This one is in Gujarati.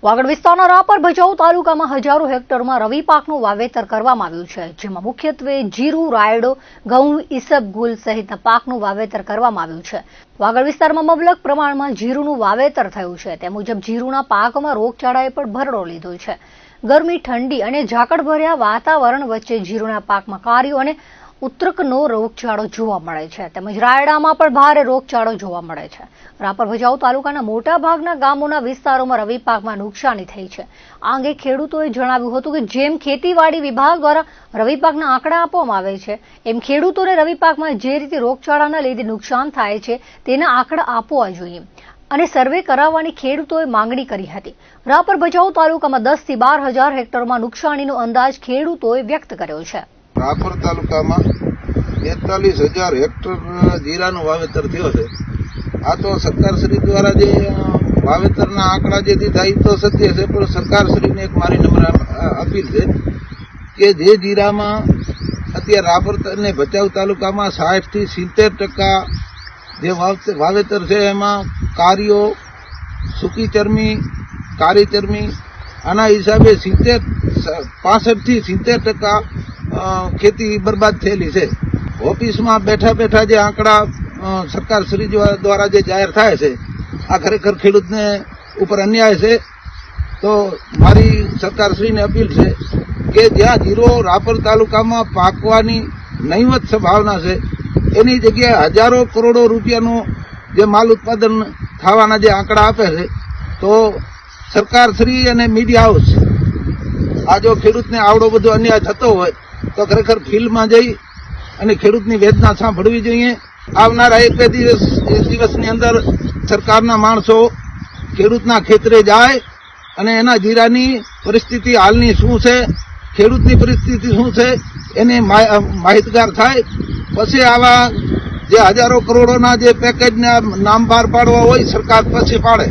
વાગડ વિસ્તારના રાપર ભચાઉ તાલુકામાં હજારો હેક્ટરમાં રવિ પાકનું વાવેતર કરવામાં આવ્યું છે, જેમાં મુખ્યત્વે જીરું, રાયડો, ઘઉં, ઈસબગુલ સહિતના પાકનું વાવેતર કરવામાં આવ્યું છે. વાગડ વિસ્તારમાં મબલક પ્રમાણમાં જીરુંનું વાવેતર થયું છે. તે મુજબ જીરુંના પાકમાં રોગચાળાએ પણ ભરડો લીધો છે. ગરમી, ઠંડી અને ઝાકળભર્યા વાતાવરણ વચ્ચે જીરુંના પાકમાં કારિયો અને ઉત્તરકનો રોગચાળો જોવા મળે છે, તેમજ રાયડામાં પણ ભારે રોગચાળો જોવા મળે છે. રાપર ભચાઉ તાલુકાના મોટા ભાગના ગામોના વિસ્તારોમાં રવિ પાકમાં નુકસાની થઈ છે. આ અંગે ખેડૂતોએ જણાવ્યું હતું કે જેમ ખેતીવાડી વિભાગ દ્વારા રવિ પાકના આંકડા આપવામાં આવે છે, એમ ખેડૂતોને રવિ પાકમાં જે રીતે રોગચાળાના લીધે નુકસાન થાય છે તેના આંકડા આપવા જોઈએ અને સર્વે કરાવવાની ખેડૂતોએ માંગણી કરી હતી. રાપર ભચાઉ તાલુકામાં 10 થી 12 હજાર હેક્ટરમાં નુકસાનીનો અંદાજ ખેડૂતોએ વ્યક્ત કર્યો છે. રાપર તાલુકામાં 43,000 હેક્ટર જીરાનું વાવેતર થયો છે. આ તો સરકારશ્રી દ્વારા જે વાવેતરના આંકડા જે દીધા એ તો સત્ય છે, પણ સરકારશ્રીને એક મારી નમ્ર અપીલ છે કે જે જીરામાં અત્યારે રાપર અને ભચાઉ તાલુકામાં 60 થી 70% જે વાવેતર છે એમાં કારિયો, સૂકી ચરમી, કારી ચરમી, આના હિસાબે 65 થી 70% ખેતી બરબાદ થયેલી છે. ઓફિસમાં બેઠા બેઠા જે આંકડા સરકારશ્રી દ્વારા જે જાહેર થાય છે, આ ખરેખર ખેડૂતને ઉપર અન્યાય છે. તો મારી સરકારશ્રીને અપીલ છે કે જ્યાં જીરો રાપર તાલુકામાં પાકવાની નહીવત સંભાવના છે, એની જગ્યાએ હજારો કરોડો રૂપિયાનું જે માલ ઉત્પાદન થવાના જે આંકડા આપે છે, તો સરકારશ્રી અને મીડિયા હાઉસ આ જો ખેડૂતને આવડો બધો અન્યાય થતો હોય તો ખરેખર ફિલ્ડમાં જઈ અને ખેડૂતની વેદના સાંભળવી જોઈએ. આવનારા 1-2 દિવસની અંદર સરકારના માણસો ખેડૂતના ખેતરે જાય અને એના જીરાની પરિસ્થિતિ હાલની શું છે, ખેડૂતની પરિસ્થિતિ શું છે એને માહિતગાર થાય. પછી આવા જે હજારો કરોડોના જે પેકેજના નામ બહાર પાડવા હોય સરકાર પછી પાડે.